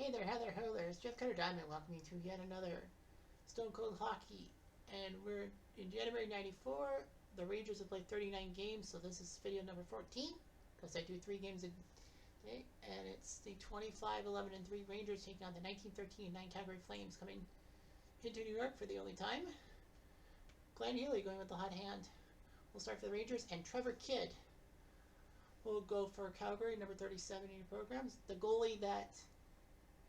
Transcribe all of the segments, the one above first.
Hey there, Heather Howlers. Jeff Cutter Diamond welcoming you to yet another Stone Cold Hockey. And we're in January 94. The Rangers have played 39 games, so this is video number 14. Because I do 3 games a day. And it's the 25-11-3 Rangers taking on the 19-13-9 Calgary Flames coming into New York for the only time. Glenn Healy going with the hot hand. We'll start for the Rangers. And Trevor Kidd will go for Calgary, number 37 in your programs. The goalie that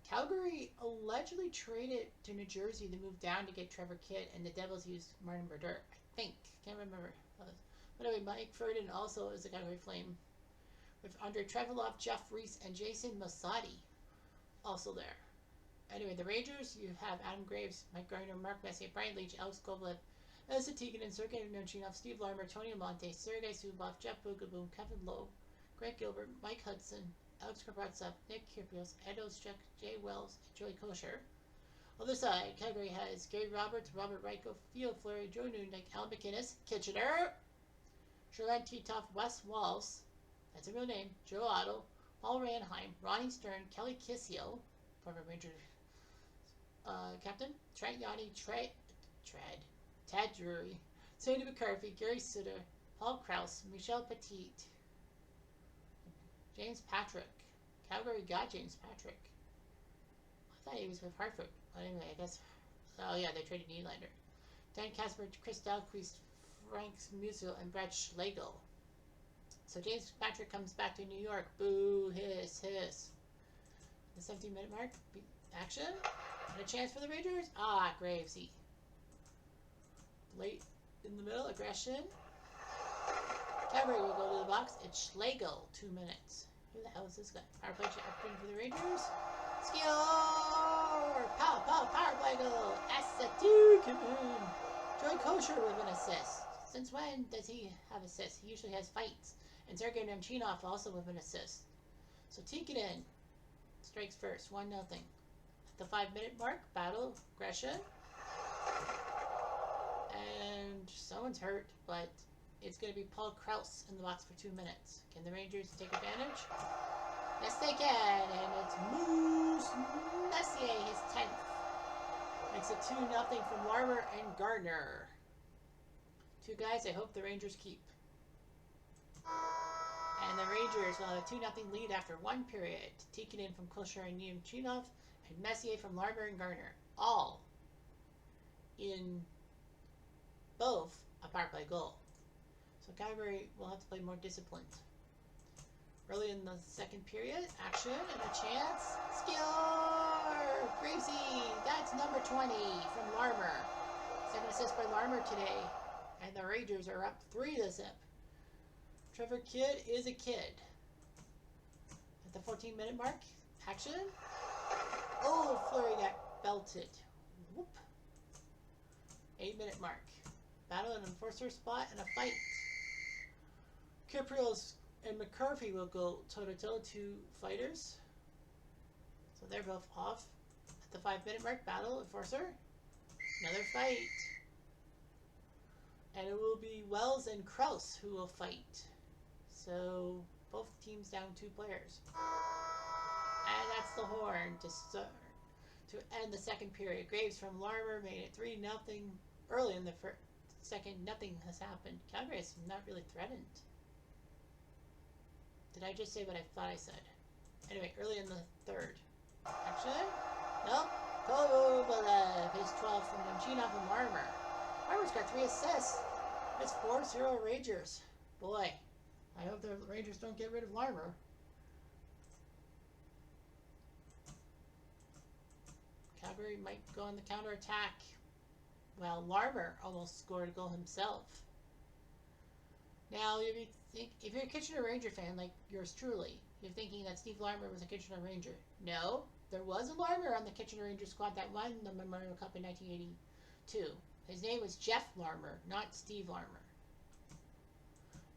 Calgary allegedly traded to New Jersey to move down to get Trevor Kidd, and the Devils used Martin Brodeur, I think. Can't remember. But anyway, Mike Ferdin also is a Calgary Flame, with Andre Trevelov, Jeff Reese, and Jason Masadi also there. Anyway, the Rangers, you have Adam Graves, Mike Garner, Mark Messier, Brian Leach, Alex Kovalev, Elsa Tikkanen, Sergei Nemchinov, Steve Larmer, Tony Amonte, Sergei Subov, Jeff Bogaboom, Kevin Lowe, Greg Gilbert, Mike Hudson, Alex Krabratsov, Nick Kyrgios, Ed Ostrek, Jay Wells, and Joey Kosher. Other side, Calgary has Gary Roberts, Robert Ryko, Theo Fleury, Joe Nundyk, Al McInnes, Kitchener, Sherlyn Titoff, Wes Walls, that's a real name, Joe Otto, Paul Ranheim, Ronnie Stern, Kelly Kissio, former Ranger captain, Trent Yanni, Tad Drury, Sandy McCarthy, Gary Sutter, Paul Krause, Michel Petit, James Patrick. Calgary got James Patrick. I thought he was with Hartford. But anyway, I guess. Oh, yeah, they traded Nylander. Dan Casper, Chris Dahlquist, Frank Musial, and Brad Schlegel. So James Patrick comes back to New York. Boo, hiss, hiss. The 17-minute mark. Action. And a chance for the Rangers. Ah, Gravesy. Late in the middle. Aggression. Calgary will go to the box. It's Schlegel, 2 minutes. Who the hell is this guy? Power play opportunity for the Rangers. Score! Power play goal. S2, come on. Joey Kosher with an assist. Since when does he have assists? He usually has fights. And Sergei Nemchinov also with an assist. So Tikkanen strikes first, 1-0. At the 5-minute mark, battle, aggression. And someone's hurt, but it's going to be Paul Krause in the box for 2 minutes. Can the Rangers take advantage? Yes, they can. And it's Moose Messier, his 10th. Makes it 2-0 from Larmer and Gardner. 2 guys I hope the Rangers keep. And the Rangers will have a 2-0 lead after 1 period. Tikkanen from Kosher and Nemchinov, and Messier from Larmer and Gardner. All in both a power play goal. So Calgary will have to play more disciplined. Early in the 2nd period, action and a chance. Score! Gravesy! That's number 20 from Larmer. 2nd assist by Larmer today. And the Rangers are up 3-0. Trevor Kidd is a kid. At the 14-minute mark, action. Oh, Fleury got belted. Whoop. 8-minute mark. Battle an enforcer spot and a fight. Kyrgios and McCarthy will go toe-to-toe, 2 fighters. So they're both off. At the 5-minute mark, battle, enforcer. Another fight. And it will be Wells and Krause who will fight. So both teams down 2 players. And that's the horn to start, to end the 2nd period. Graves from Larmer made it 3-0. Early in the second, nothing has happened. Calgary is not really threatened. Did I just say what I thought I said? Anyway, early in the 3rd. Action? Nope. Kovalev, his 12th from Nemchinov and Larmer. Larmer's got 3 assists. It's 4-0 Rangers. Boy, I hope the Rangers don't get rid of Larmer. Calgary might go on the counterattack. Well, Larmer almost scored a goal himself. Now, if you're a Kitchener Ranger fan like yours truly, you're thinking that Steve Larmer was a Kitchener Ranger. No, there was a Larmer on the Kitchener Ranger squad that won the Memorial Cup in 1982. His name was Jeff Larmer, not Steve Larmer.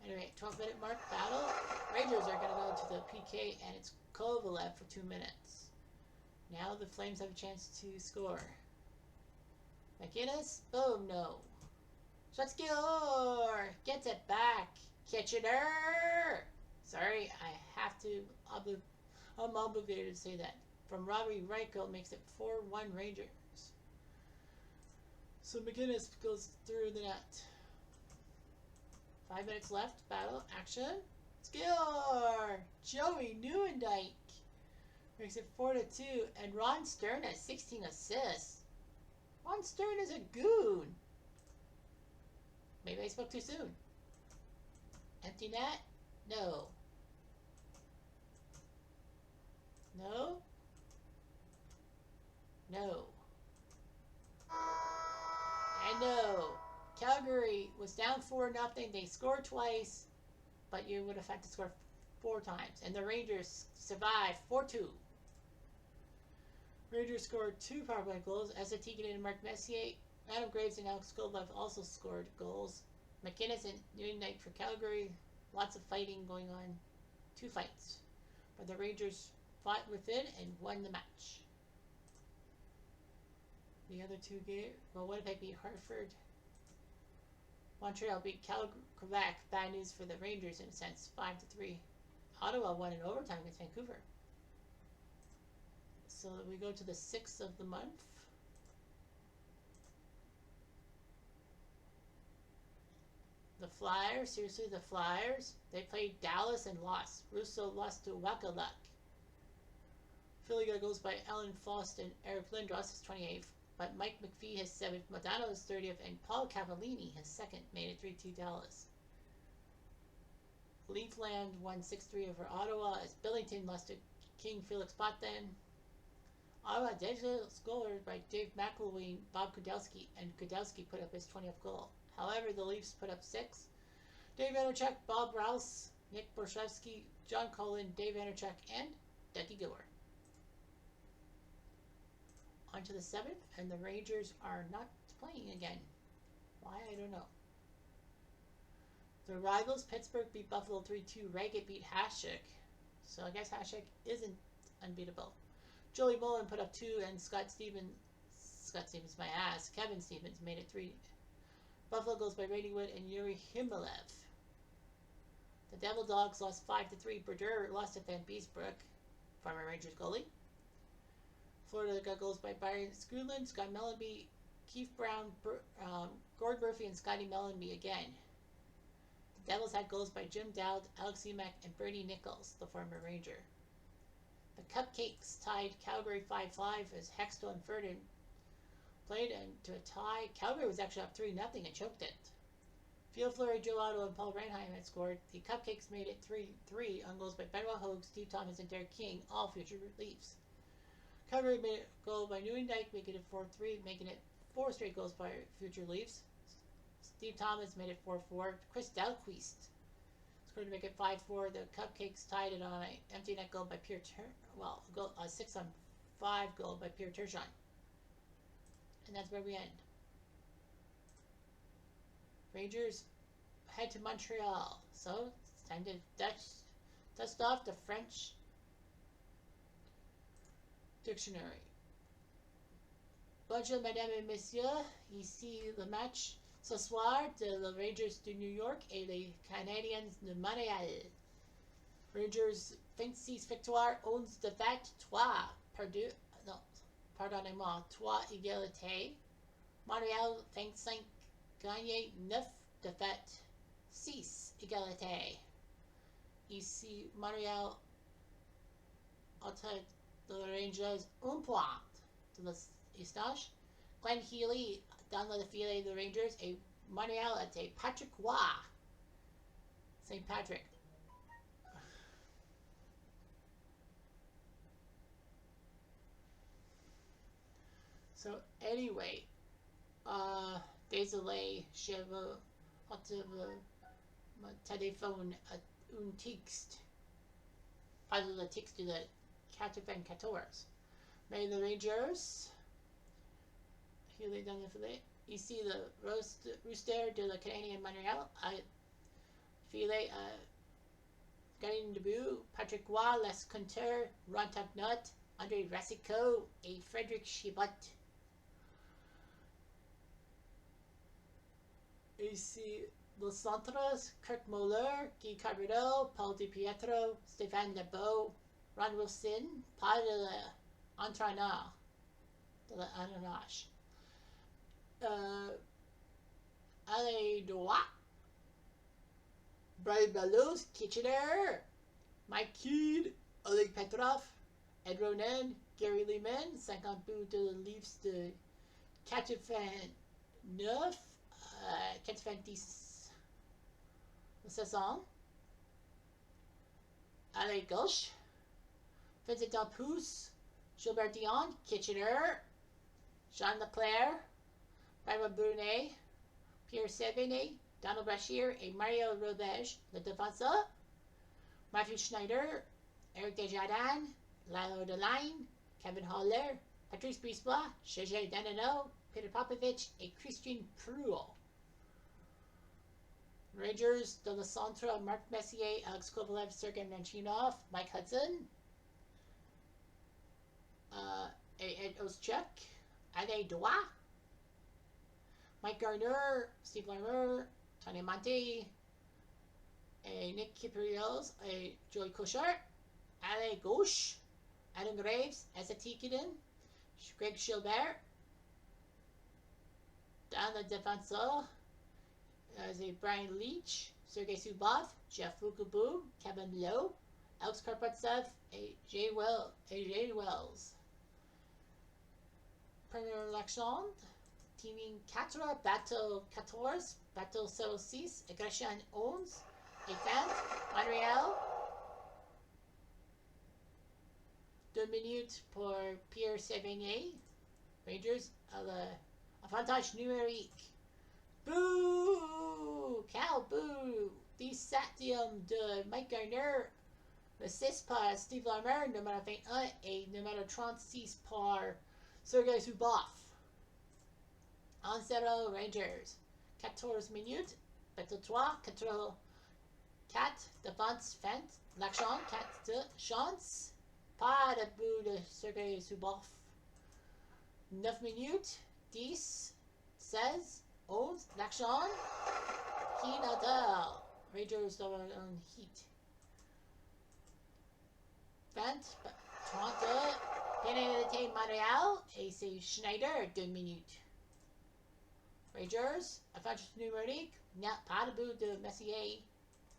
Anyway, 12-minute mark, battle. Rangers are going to go to the PK, and it's Kovalev for 2 minutes. Now the Flames have a chance to score. McInnes, boom, no. Shot score! Gets it back. Kitchener! Sorry, I have to. I'm obligated to say that. from Robbie Reichel makes it 4-1 Rangers. So McGinnis goes through the net. 5 minutes left. Battle. Action. Score! Joey Newendike makes it 4-2. And Ron Stern has 16 assists. Ron Stern is a goon. Maybe I spoke too soon. Empty net? No. No? No. And no. Calgary was down 4-0. They scored twice, but you would have had to score 4 times. And the Rangers survived 4-2. Rangers scored 2 power play goals. Esa Tikkanen and Mark Messier. Adam Graves and Alex Kovalev also scored goals. McInnes and Newnight for Calgary. Lots of fighting going on. 2 fights. But the Rangers fought within and won the match. The other 2 games. Well, Winnipeg beat Hartford. Montreal beat Quebec. Bad news for the Rangers in a sense. 5-3. Ottawa won in overtime against Vancouver. So we go to the 6th of the month. The Flyers, seriously, the Flyers. They played Dallas and lost. Russo lost to Wakaluk. Philly got goals by Alan Faust and Eric Lindros, his 28th. But Mike McPhee has 7th, Modano is 30th, and Paul Cavallini has 2nd, made it 3-2 Dallas. Leafland won 6-3 over Ottawa as Billington lost to King Felix Potvin. Ottawa digital scored by Dave McElwain, Bob Kudelski, and Kudelski put up his 20th goal. However, the Leafs put up 6. Dave Vanderchuk, Bob Rouse, Nick Borshevsky, John Cullen, Dave Vanderchuk, and Ducky Gilwer. On to the 7th, and the Rangers are not playing again. Why, I don't know. The rivals, Pittsburgh beat Buffalo 3-2. Raggett beat Hasek. So I guess Hasek isn't unbeatable. Joey Mullen put up 2, and Kevin Stevens made it 3. Buffalo goes by Randy Wood and Yuri Himmelev. The Devil Dogs lost 5-3. Brodeur lost to Van Beesbrook, former Rangers goalie. Florida got goals by Byron Skrudland, Scott Mellenby, Keith Brown, Gord Murphy, and Scotty Mellenby again. The Devils had goals by Jim Dowd, Alex Emek, and Bernie Nichols, the former Ranger. The Cupcakes tied Calgary 5-5 as Hextall and Ferdin played into a tie. Calgary was actually up 3-0 and choked it. Field Fleury, Joe Otto, and Paul Reinheim had scored. The Cupcakes made it 3-3 on goals by Benoit Hogue, Steve Thomas, and Derek King, all future Leafs. Calgary made a goal by Newendike, making it 4-3, making it 4 straight goals by future Leafs. Steve Thomas made it 4-4. Chris Dahlquist scored to make it 5-4. The Cupcakes tied it on an empty net goal by Pierre a 6-on-5 goal by Pierre Turgeon. And that's where we end. Rangers head to Montreal. So it's time to dust off the French dictionary. Bonjour, mesdames et messieurs. Ici le match ce soir de les Rangers de New York et les Canadiens de Montréal. Rangers 26 victoires, 11 défaites, 3 égalités. Montréal 25 gagnés, 9 défaites, 6 égalités. Ici Montréal en tête de Rangers 1 point de l'Estache. Glenn Healy dans le filet de Rangers et Montréal était Patrick Roy. St. Patrick. So anyway, désolé, je veux mon téléphone un texte. Pas le texte de la 94. Mais les Rangers, il est dans le filet. Ici, le rooster de la Canadien Montréal a filé gardien de but, Patrick Roy, Les Compteurs, Ron Topnot, André Racicot et Frédéric Chibot. Ici, les centres, Kirk Muller, Guy Carrido, Paul DiPietro, Stéphane Lebeau, Ron Wilson, pas de la entraîneur de l'entraînage. Allez droit. Brave Ballows, Kitchener, Mike Keed, Oleg Petrov, Ed Ronan, Gary Lehman, 50 buts de Leafs de 89, 90 saison. À la gauche, Vincent Pouce, Gilbert Dion, Kitchener, Jean Leclerc, Raymond Brunet, Pierre Sévenet, Donald Brashear et Mario Robege, le défenseur. Matthew Schneider, Eric Desjardins, Lalo Delaine, Kevin Haller, Patrice Brisebois, Gégé Danano, Peter Popovich et Christian Pruel. Rangers de la Centre, Marc Messier, Alex Kovalev, Sergei Manchinov, Mike Hudson, et Ed Oschuk, Alain Doigt, Mike Garner, Steve Larmer, Tony Monte, et Nick Kiprios et Joey Couchard. À la gauche, Adam Graves, Asa Tikinen, Greg Gilbert. Dans le défenseur, c'est Brian Leach, Sergei Subov, Jeff Lukabu, Kevin Lowe, Alex Karpatsev et Jay Wells. Première élection, teaming 4, Bateau 14, Bateau 06, Aggression 11, Étant, Montréal. 2 minutes pour Pierre Sévenet. Rangers à l'avantage numérique. Boo! Cal Boo! 17e de Mike Garner. Le 6 par Steve Larmer, numéro 21, et numéro 36 par Sergei Zubov. 1-0 Rangers. 14 minutes. Battle 3, contrôle 4, défense feinte. L'action 4 chance. Pas de but de Sergei Zubov. 9 minutes. 10, 16, 11, l'action. Heat Adele. Rangers dans un heat. 20, 32. Pénalité Montréal. Et c'est Schneider, 2 minutes. Rangers, avantage numérique. Pas de but de Messier.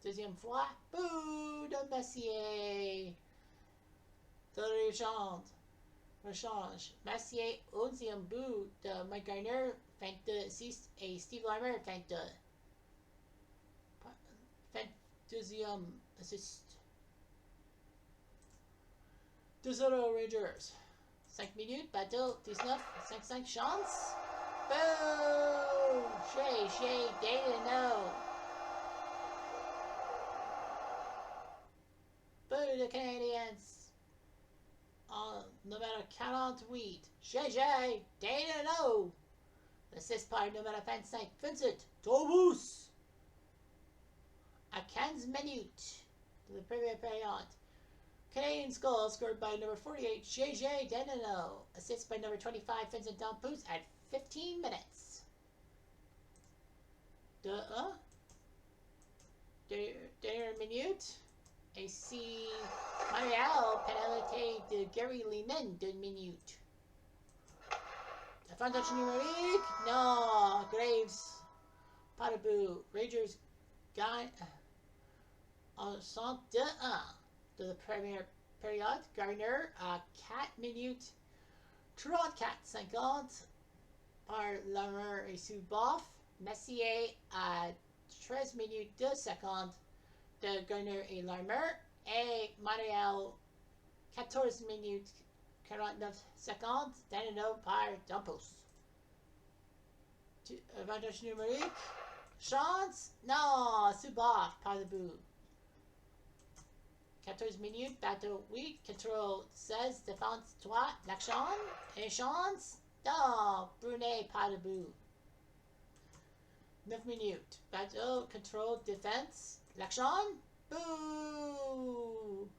Deuxième fois. But de Messier. De rechange. Messier, 11e but de Mike Garner, 26, et Steve Larmer, 22. 22e assist. 2-0 Rangers. 5 minutes, Bateau, 19, 5-5 chance. Boom! Jay Dano. But the Canadiens. En numéro 48, GG Dano. Le 6 par numéro 25, Vincent Tobus. À 15 minutes de la première période. Canadian goal scored by number 48, GG Dano. Assist by number 25, Vincent Tobus at 15 minutes. Dernière minute. Et si Montréal, pénalité de Gary Lehman, 2 minutes. Avantage numérique, non, Graves, pas de but. Rangers gagne en 102-1 de la première période. Garner à 4 minutes 34-50 par Larmer et Subov. Messier à 13 minutes 2 secondes de Garner et Larmer, et Montréal 14 minutes 49 secondes, Danino par Dumpos. Avantage numérique, chance, non, Subov par le but. 14 minutes, Bateau 8, contrôle 16, défense 3, l'action, et chance, non, Brunet par le but. 9 minutes, Bateau, contrôle, défense, l'action, boo!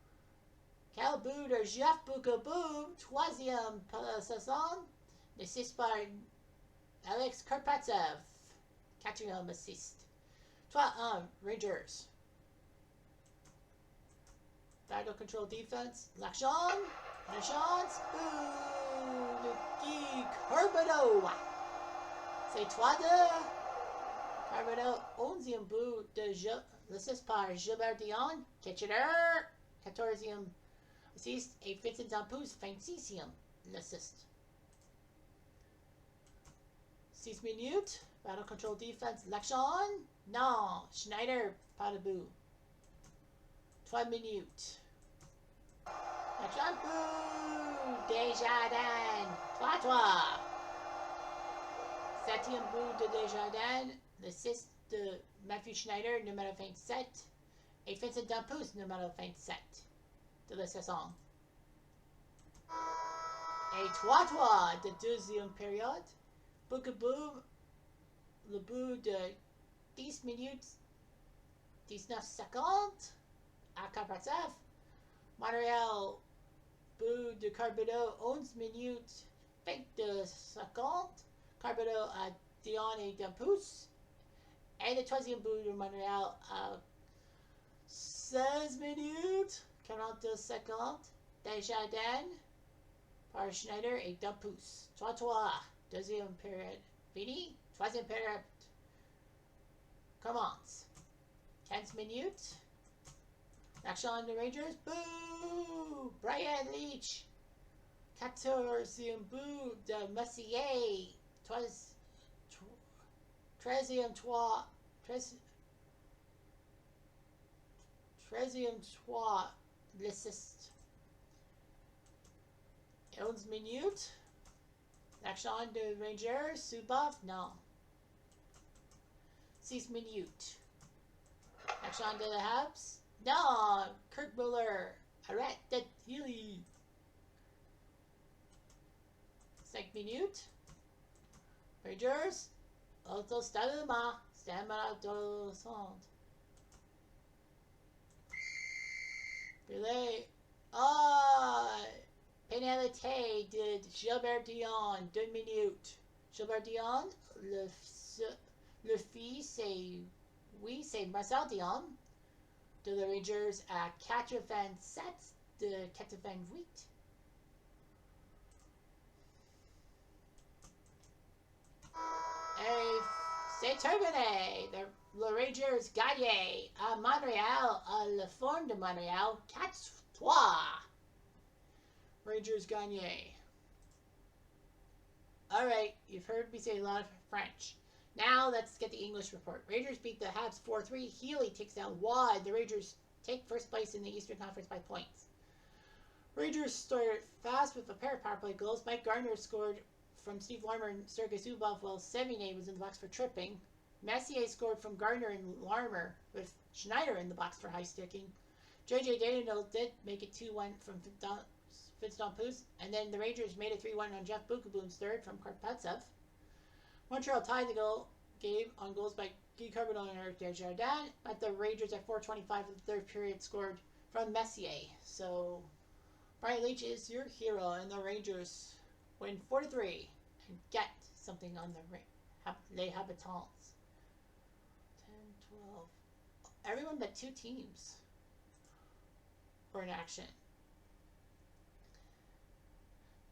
Quel but de Jeff Bookaboo, 3e saison, le 6 par Alex Karpatsev, 4e assist. 3-1 Rangers. Battle control defense, l'action, Une chance. Boo de Guy Carbonneau. C'est 3-2. Carbonneau, 11e but de l'assist par Gilbert Dion. Kitchener, 14e assist. Et Vincent Dampouze, 26e l'assist. 6 minutes. Battle control defense. L'action. Non. Schneider, pas de but. 3 minutes. L'action. Bout. Desjardins. 3-3. 7e but de Desjardins. L'assist de Matthew Schneider, numéro 27. Et Vincent Dampouze, numéro 27 de la saison. Et 3-3 de deuxième période. Bookaboo, le but de 10 minutes 19 secondes à Karatsev. Montréal, but de Carbonneau, 11 minutes 22 secondes. Carbonneau à Dion et Dampouze. Et le troisième but de Montréal à 16 minutes 42 secondes. Desjardins par Schneider et Dampouze. 3-3. Deuxième période fini. Troisième période commence. 15 minutes. L'action de Rangers. Boo! Brian Leach. 14e but de Messier. 13e 3 l'assist. 11 minutes. L'action de Rangers. Subov, non. 6 minutes. L'action de la Habs. Non. Kurt Muller. Arrête de Healy. 5 minutes. Rangers. Auto Stamina. Stamina de centre. Relay. Ah! Pénalité de Gilbert Dion, 2 minutes. Gilbert Dion, le fils, c'est Marcel Dion de les Rangers à 87 de 88. Et c'est terminé. Le Rangers gagné à Montréal, à la forme de Montréal, 4-3. Rangers gagné. Alright, you've heard me say a lot of French. Now let's get the English report. Rangers beat the Habs 4-3. Healy takes down Wad. The Rangers take first place in the Eastern Conference by points. Rangers started fast with a pair of power play goals. Mike Gardner scored from Steve Larmer and Sergei Zubov while Sevigny was in the box for tripping. Messier scored from Gardner and Larmer with Schneider in the box for high sticking. J.J. Daniel did make it 2-1 from Vince Dampouze, and then the Rangers made it 3-1 on Jeff Bukaboom's third from Karpatsev. Montreal tied the game on goals by Guy Carbonneau and Eric Desjardins, but the Rangers at 4:25 of the third period scored from Messier. So Brian Leach is your hero, and the Rangers win 4-3 and get something on the Les Habitants. 10, 12. Everyone but 2 teams were in action.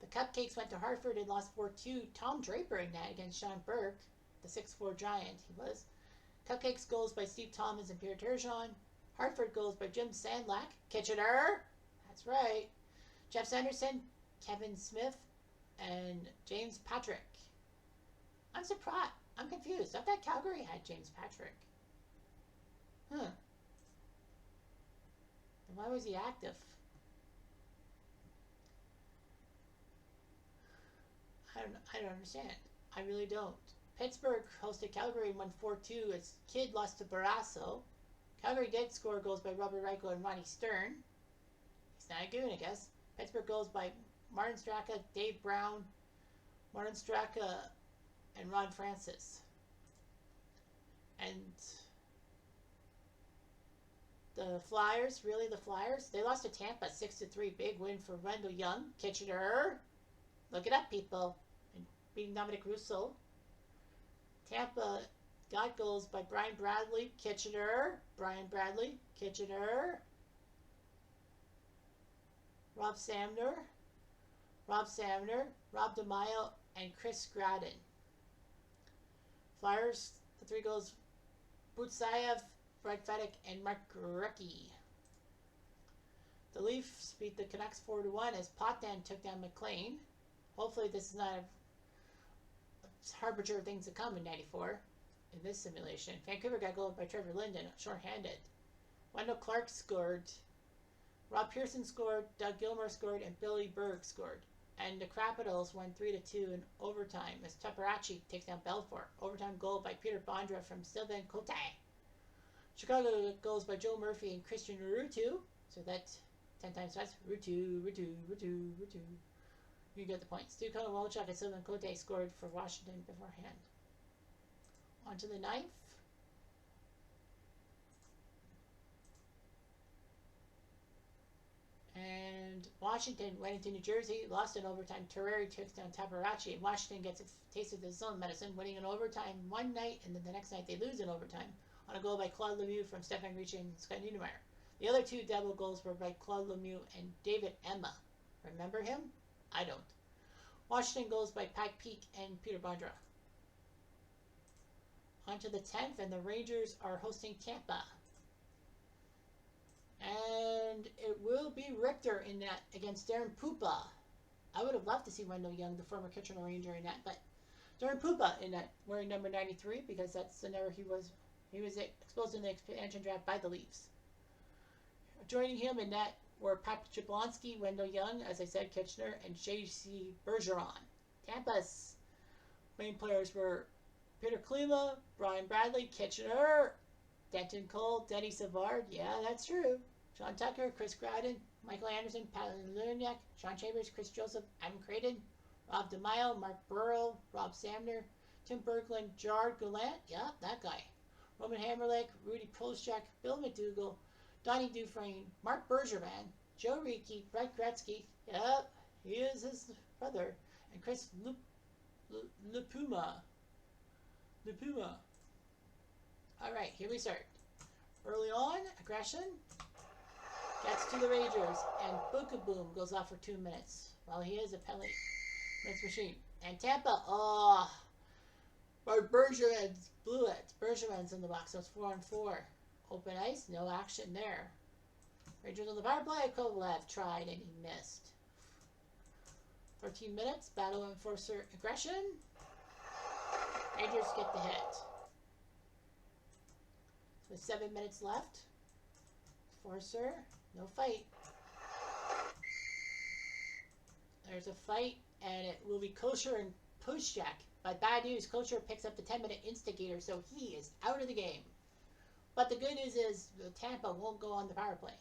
The Cupcakes went to Hartford and lost 4-2. Tom Draper in net against Sean Burke, the 6'4 giant he was. Cupcakes goals by Steve Thomas and Pierre Turgeon. Hartford goals by Jim Sandlack. Kitchener, that's right. Jeff Sanderson, Kevin Smith, and James Patrick. I'm surprised. I'm confused. I thought Calgary had James Patrick. Then why was he active? I don't understand. I really don't. Pittsburgh hosted Calgary and won 4-2 as Kidd lost to Barrasso. Calgary did score goals by Robert Reichel and Ronnie Stern. He's not a goon, I guess. Pittsburgh goals by Martin Straka, Dave Brown, Martin Straka, and Ron Francis. And the Flyers, really the Flyers? They lost to Tampa 6-3. Big win for Wendell Young. Kitchener. Look it up, people. And beating Dominic Russo. Tampa got goals by Brian Bradley, Kitchener. Brian Bradley, Kitchener. Rob Samner, Rob Samner, Rob DeMaio, and Chris Gradden. Flyers, the 3 goals, Butsayev, Brett Fedek, and Mark Recchi. The Leafs beat the Canucks 4-1 as Potvin took down McLean. Hopefully this is not a harbinger of things to come in 94 in this simulation. Vancouver got goal by Trevor Linden, shorthanded. Wendell Clark scored. Rob Pearson scored, Doug Gilmour scored, and Billy Berg scored. And the Capitals won 3-2 in overtime as Tuparachi takes down Belfort. Overtime goal by Peter Bondra from Sylvain Cote. Chicago goals by Joe Murphy and Christian Rutu. So that's 10 times fast. Rutu. You get the point. Stu Wolchuk and Sylvain Cote scored for Washington beforehand. On to the 9th. And Washington went into New Jersey, lost in overtime. Terreri takes down Taparachi, and Washington gets a taste of his own medicine, winning in overtime one night, and then the next night they lose in overtime on a goal by Claude Lemieux from Stefan Grichy and Scott Niedermayer. The other 2 double goals were by Claude Lemieux and David Emma. Remember him? I don't. Washington goals by Pat Peake and Peter Bondra. On to the 10th, and the Rangers are hosting Tampa. And it will be Richter in that against Darren Pupa. I would have loved to see Wendell Young, the former Kitchener Ranger, in that, but Darren Pupa in that, wearing number 93 because that's the number he was exposed in the expansion draft by the Leafs. Joining him in that were Pat Jablonski, Wendell Young, as I said, Kitchener, and J.C. Bergeron. Tampa's main players were Peter Klima, Brian Bradley, Kitchener, Denton Cole, Denny Savard, yeah, that's true. Sean Tucker, Chris Gradden, Michael Anderson, Pat Luniak, Sean Chambers, Chris Joseph, Adam Creighton, Rob DeMaio, Mark Burrow, Rob Samner, Tim Berglund, Gerard Gallant, yeah, that guy. Roman Hammerlake, Rudy Proschak, Bill McDougall, Donnie Dufresne, Mark Bergevin, Joe Ricci, Brett Gretzky, yep, he is his brother, and Chris Lupuma. All right, here we start. Early on, aggression gets to the Rangers, and Boom goes off for 2 minutes while he is a penalty minutes machine. And Tampa, Bergevin blew it. Bergevin's in the box, so it's 4-on-4. Open ice, no action there. Rangers on the power play. Kovalev tried and he missed. 13 minutes, battle enforcer aggression. Rangers get the hit. With 7 minutes left. Enforcer, no fight. There's a fight, and it will be Kosher and Pushchak. But bad news, Kosher picks up the 10-minute instigator, so he is out of the game. But the good news is Tampa won't go on the power play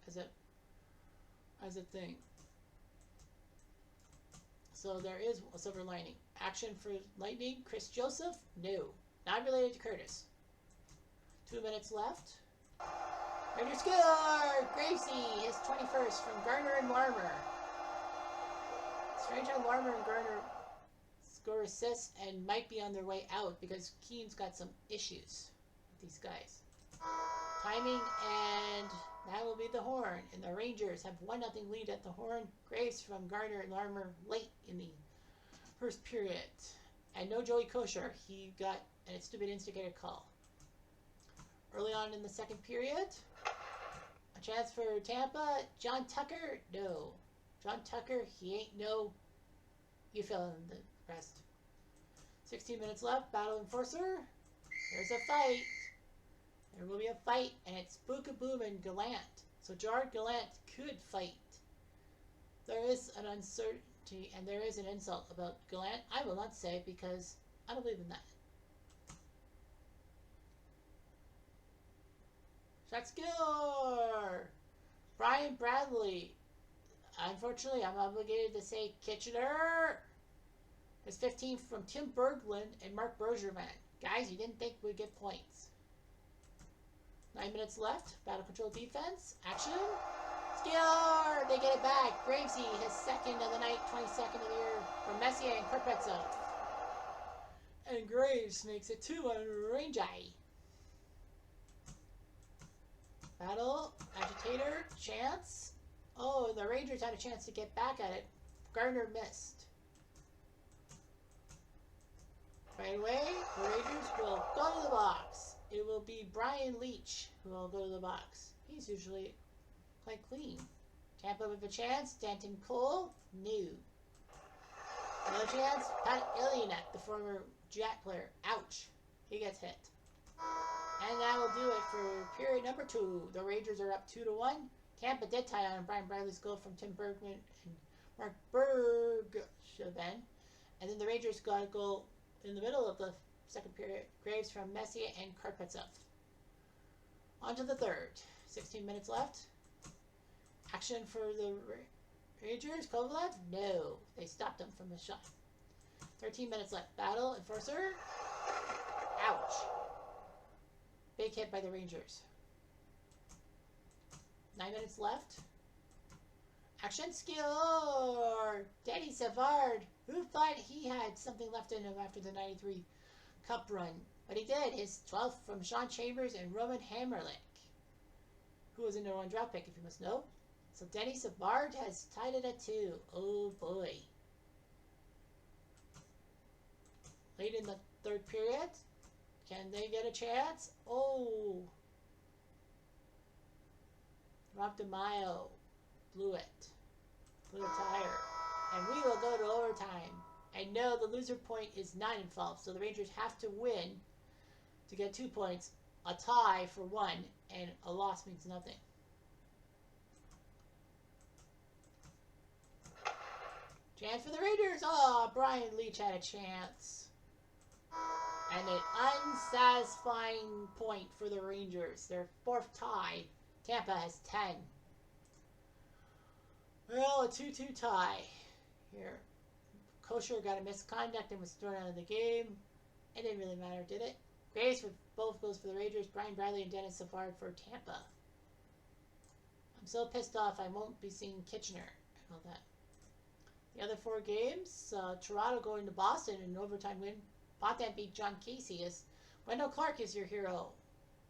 as a thing. So there is a silver lining. Action for Lightning. Chris Joseph? No. Not related to Curtis. 2 minutes left. Rangers score! Gracie, his 21st from Garner and Larmer. Strange how Larmer and Garner score assists and might be on their way out because Keane's got some issues with these guys. Timing, and that will be the horn. And the Rangers have 1-0 lead at the horn. Graves from Garner and Larmer late in the first period. And no Joey Kosher. He got a stupid instigator call. Early on in the second period, a chance for Tampa. John Tucker, no. John Tucker, he ain't no. You fill in the rest. 16 minutes left, battle enforcer. There's a fight. There will be a fight, and it's Boom and Gallant. So Gerard Gallant could fight. There is an uncertainty, and there is an insult about Gallant. I will not say because I don't believe in that. Shot score! Brian Bradley. Unfortunately, I'm obligated to say Kitchener. His 15th from Tim Berglund and Mark Bergevin. Guys, you didn't think we'd get points. 9 minutes left. Battle control defense. Action. Score! They get it back. Gravesy, his 2nd of the night, 22nd of the year from Messier and Korpetsov. And Graves makes it 2 on Ranger. Battle, agitator, chance. Oh, the Rangers had a chance to get back at it. Gardner missed. Right away, the Rangers will go to the box. It will be Brian Leach who will go to the box. He's usually quite clean. Tampa with a chance. Danton Cole, no. No chance. Pat Ilyanek, the former Jet player. Ouch. He gets hit. And that will do it for period number 2. The Rangers are up 2-1. Tampa did tie on Brian Bradley's goal from Tim Bergman and Mark Bergevin. And then the Rangers got a goal in the middle of the second period. Graves from Messier and Karpetsov. On to the third. 16 minutes left. Action for the Rangers. Kovalev? No. They stopped him from the shot. 13 minutes left. Battle. Enforcer. Ouch. Big hit by the Rangers. 9 minutes left. Action score. Danny Savard. Who thought he had something left in him after the 93 Cup run? But he did. His 12th from Sean Chambers and Roman Hammerlick, who was a number 1 draft pick, if you must know. So Danny Savard has tied it at 2. Oh boy. Late in the third period. Can they get a chance? Oh. Rob DeMaio blew it. Blew a tire. And we will go to overtime. And no, the loser point is not involved. So the Rangers have to win to get 2 points. A tie for 1. And a loss means nothing. Chance for the Rangers. Oh, Brian Leach had a chance. And an unsatisfying point for the Rangers. Their 4th tie. Tampa has 10. Well, a 2-2 tie. Here. Kosher got a misconduct and was thrown out of the game. It didn't really matter, did it? Graves with both goals for the Rangers. Brian Bradley and Dennis Savard for Tampa. I'm so pissed off I won't be seeing Kitchener and all that. The other 4 games, Toronto going to Boston in an overtime win. Boston beat John Casey as Wendell Clark is your hero.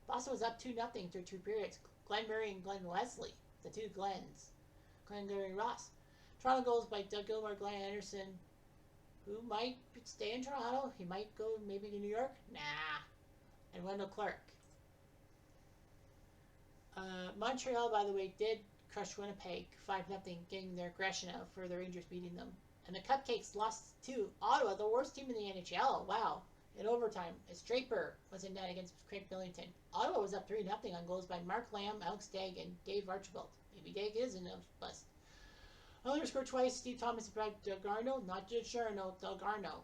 Boston was up 2-0 through 2 periods. Glenn Murray and Glenn Wesley, the 2 Glens. Glenn Gary Ross. Toronto goals by Doug Gilmour, Glenn Anderson, who might stay in Toronto. He might go maybe to New York. Nah. And Wendell Clark. Montreal, by the way, did crush Winnipeg 5-0, getting their aggression out for the Rangers beating them. And the Cupcakes lost to Ottawa, the worst team in the NHL. Wow. In overtime, as Draper was in net against Craig Billington. Ottawa was up 3-0 on goals by Mark Lamb, Alex Daigle, and Dave Archibald. Maybe Daigle is in a bust. Oilers scored twice. Steve Thomas and Brad Delgarno. Not just Cherno, Delgarno.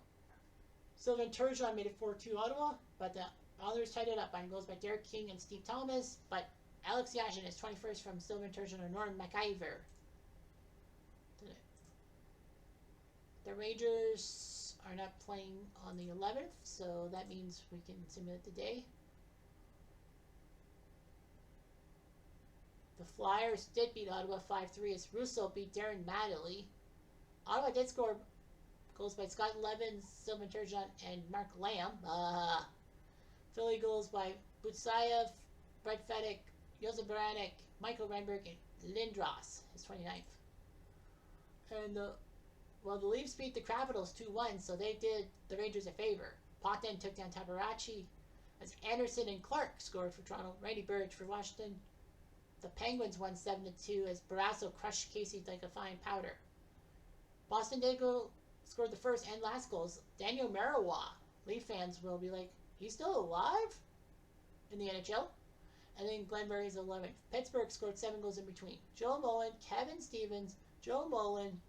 Sylvain Turgeon made it 4-2 Ottawa, but the Oilers tied it up on goals by Derek King and Steve Thomas. But Alex Yashin is 21st from Sylvain Turgeon and Norman McIver. The Rangers are not playing on the 11th, so that means we can simulate the day. The Flyers did beat Ottawa 5-3 as Russo beat Darren Madeley. Ottawa did score goals by Scott Levin, Sylvain Turgeon, and Mark Lamb. Philly goals by Butsayev, Brett Fedek, Josef Baranek, Michael Renberg, and Lindros, his 29th. And the Leafs beat the Capitals 2-1, so they did the Rangers a favor. Potvin took down Tabarachi as Anderson and Clark scored for Toronto. Randy Burge for Washington. The Penguins won 7-2 as Barrasso crushed Casey like a fine powder. Boston Dago scored the first and last goals. Daniel Marawa. Leaf fans will be like, he's still alive in the NHL? And then Glenn Murray's 11th. Pittsburgh scored 7 goals in between. Joe Mullen, Kevin Stevens, Joe Mullen,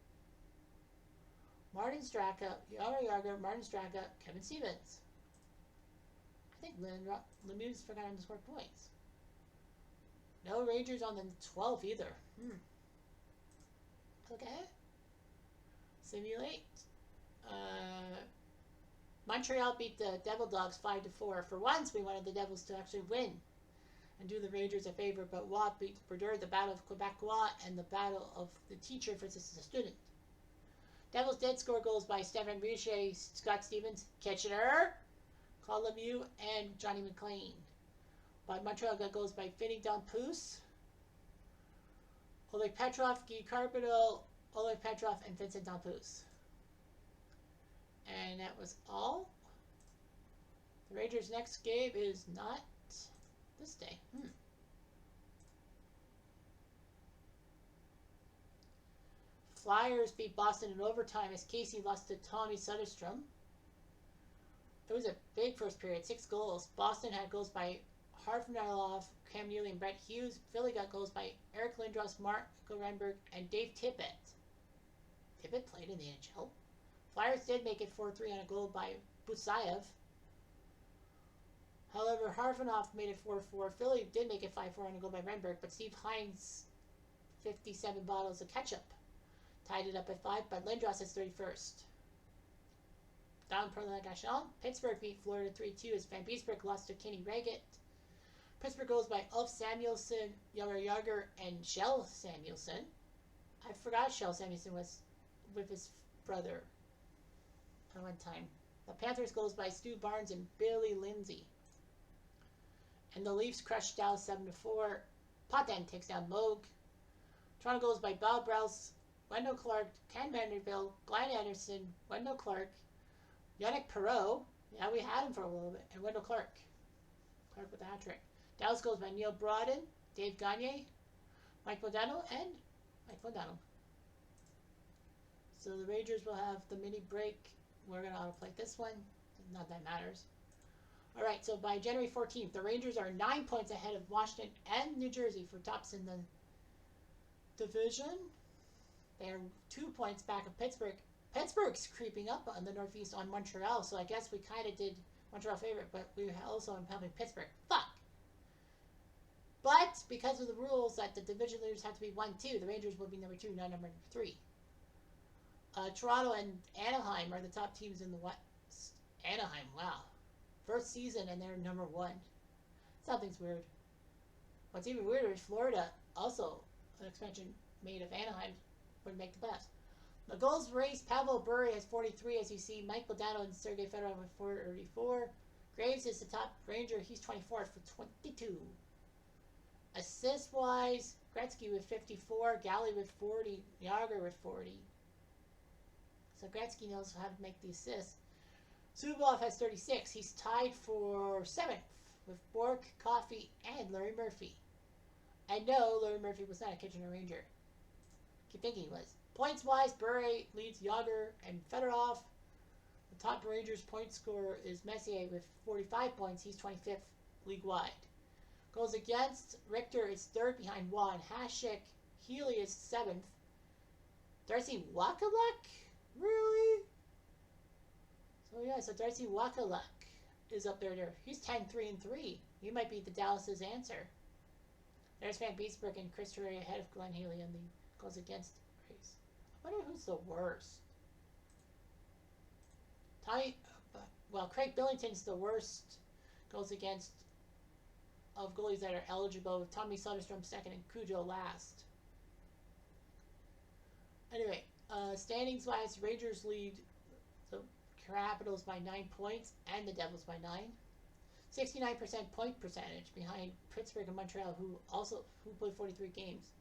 Martin Straka, Yara Yager, Martin Straka, Kevin Stevens. I think Lemieux's forgotten to score points. No Rangers on the 12th either. Okay. Simulate. Montreal beat the Devil Dogs 5-4. For once, we wanted the Devils to actually win and do the Rangers a favor, but Watt beat Brodeur, the Battle of Quebecois, and the Battle of the Teacher versus the Student. Devils did score goals by Stephen Richer, Scott Stevens, Kitchener, Claude Lemieux, and Johnny McLean. But Montreal got goals by Finny Dompouse, Oleg Petrov, Guy Carpenter, Oleg Petrov, and Vincent Dampus. And that was all. The Rangers' next game is not this day. Flyers beat Boston in overtime as Casey lost to Tommy Soderstrom. It was a big first period, 6 goals. Boston had goals by Hartnell, Cam Neely, and Brett Hughes. Philly got goals by Eric Lindros, Marco Renberg, and Dave Tippett. Tippett played in the NHL. Flyers did make it 4-3 on a goal by Busayev. However, Hartnell made it 4-4. Philly did make it 5-4 on a goal by Renberg, but Steve Hines, 57 bottles of ketchup, tied it up at 5, but Lindros is 31st. Down prolongation, Pittsburgh beat Florida 3-2 as Van Beesbrook lost to Kenny Reggett. Pittsburgh goals by Ulf Samuelsson, Yager, and Shell Samuelsson. I forgot Shell Samuelsson was with his brother at one time. The Panthers goals by Stu Barnes and Billy Lindsay. And the Leafs crushed Dallas 7-4. Potvin takes down Moog. Toronto goals by Bob Brels, Wendell Clark, Ken Vanderbilt, Glenn Anderson, Wendell Clark, Yannick Perreault, yeah, we had him for a little bit, and Wendell Clark. Clark with the hat trick. Dallas goals by Neil Broden, Dave Gagne, Mike Modano, and Mike Modano. So the Rangers will have the mini break. We're going to autoplay this one. Not that matters. Alright, so by January 14th, the Rangers are 9 points ahead of Washington and New Jersey for tops in the division. They are 2 points back of Pittsburgh. Pittsburgh's creeping up on the Northeast on Montreal, so I guess we kind of did Montreal favorite, but we also am having Pittsburgh. Fuck! But because of the rules that the division leaders have to be 1-2, the Rangers will be number 2, not number 3. Toronto and Anaheim are the top teams in the West. Anaheim, wow. First season and they're number 1. Something's weird. What's even weirder is Florida, also an expansion made of Anaheim, would make the best. The goals raised, Pavel Bure has 43, as you see. Mike Modano and Sergei Fedorov with 44. Graves is the top Ranger. He's 24th for 22. Assist-wise, Gretzky with 54, Galley with 40, Yager with 40. So Gretzky knows how to make the assists. Zubov has 36. He's tied for 7th with Bork, Coffey, and Larry Murphy. And no, Larry Murphy was not a Kitchener Ranger. Keep thinking he was. Points-wise, Bure leads Yager and Fedorov. The top Rangers point scorer is Messier with 45 points. He's 25th league-wide. Goals against, Richter is 3rd behind Waugh and Hasek. Healy is 7th. Darcy Wakaluk? Really? So yeah, so Darcy Wakaluk is up there. He's 10-3-3. He might be the Dallas's answer. There's Van Beesbrook and Chris Terry ahead of Glenn Healy in the goals against race. I wonder who's the worst. Craig Billington's the worst goals against of goalies that are eligible, with Tommy Soderstrom 2nd and Cujo last. Anyway, standings-wise, Rangers lead the Capitals by 9 points and the Devils by 9. 69% point percentage behind Pittsburgh and Montreal, who play 43 games.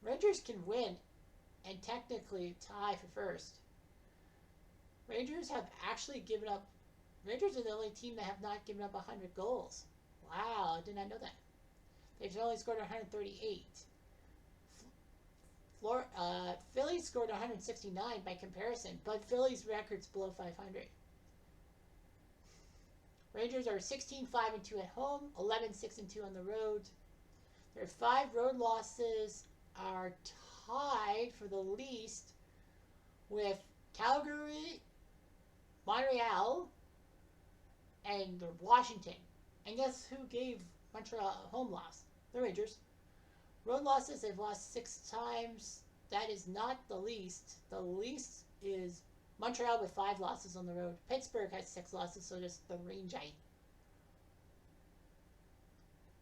Rangers can win and technically tie for first. Rangers have actually given up. Rangers are the only team that have not given up 100 goals. Wow, I did not know that. They've only scored 138. Philly scored 169 by comparison, but Philly's record's below 500. Rangers are 16-5-2 at home, 11-6-2 on the road. Their 5 road losses are tied for the least with Calgary, Montreal, and Washington. And guess who gave Montreal a home loss? The Rangers. Road losses, they've lost 6 times. That is not the least. The least is Montreal with 5 losses on the road. Pittsburgh has 6 losses, so just the Rangers.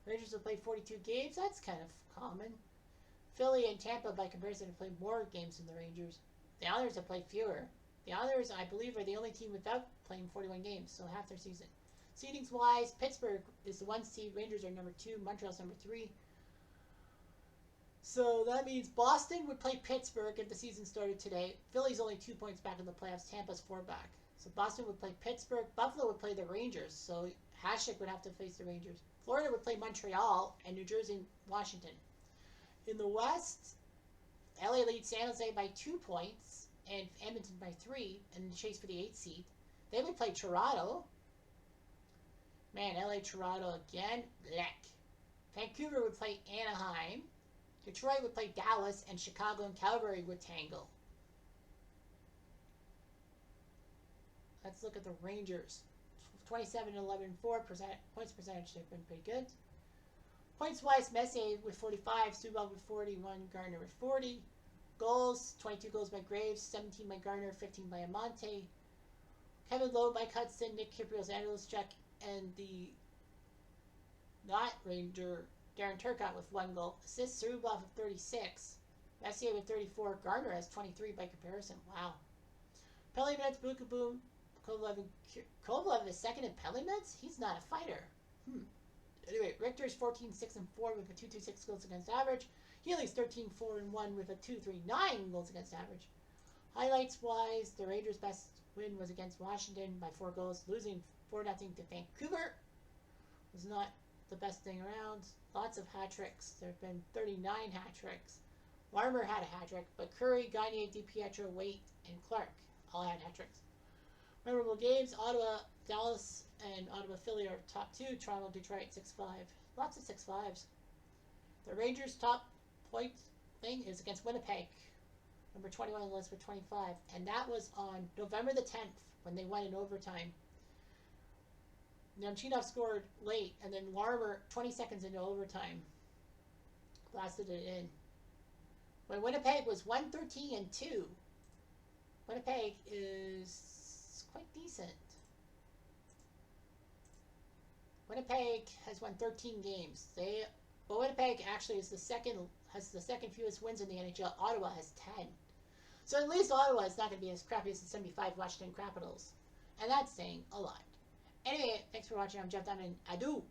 Rangers have played 42 games. That's kind of common. Philly and Tampa, by comparison, have played more games than the Rangers. The Islanders have played fewer. The Islanders, I believe, are the only team without playing 41 games, so half their season. Seedings-wise, Pittsburgh is the 1 seed. Rangers are number 2. Montreal's number 3. So that means Boston would play Pittsburgh if the season started today. Philly's only 2 points back in the playoffs. Tampa's 4 back. So Boston would play Pittsburgh. Buffalo would play the Rangers. So Hasek would have to face the Rangers. Florida would play Montreal, and New Jersey and Washington. In the West, LA leads San Jose by 2 points and Edmonton by 3 in the chase for the 8th seed. They would play Toronto. Man, LA Toronto again. Blech. Vancouver would play Anaheim. Detroit would play Dallas, and Chicago and Calgary would tangle. Let's look at the Rangers. 27 11 4% points percentage. They've been pretty good. Points wise, Messier with 45, Subban with 41, Garner with 40. Goals, 22 goals by Graves, 17 by Garner, 15 by Amante. Kevin Lowe, Mike Hudson, Nick Kiprios, Andalus-Check, and the not Ranger Darren Turcotte with 1 goal. Assists, Zubov with 36. Messier with 34. Garner has 23 by comparison. Wow. Penalty minutes, Bukaboom. Kovalev is second in penalty minutes? He's not a fighter. Anyway, Richter's 14 6 and 4 with a 2.26 goals against average. Healy's 13 4 and 1 with a 2.39 goals against average. Highlights wise, the Rangers' best win was against Washington by 4 goals, losing 4-0 to Vancouver. Was not the best thing around. Lots of hat tricks. There have been 39 hat tricks. Larmer had a hat trick, but Curry, Gagne, DiPietro, Waite, and Clark all had hat tricks. Memorable games: Ottawa, Dallas, and Ottawa Philly are top 2. Toronto, Detroit 6-5. Lots of 6-5s. The Rangers' top point thing is against Winnipeg, number 21 on the list with 25, and that was on November the 10th when they went in overtime. Nemchinov scored late, and then Larmer, 20 seconds into overtime, blasted it in. When Winnipeg was 1-13-2, Winnipeg is quite decent. Winnipeg has won 13 games. But Winnipeg actually has the second fewest wins in the NHL. Ottawa has 10. So at least Ottawa is not going to be as crappy as the 75 Washington Capitals. And that's saying a lot. Anyway, thanks for watching. I'm Jeff Dunn, and adieu.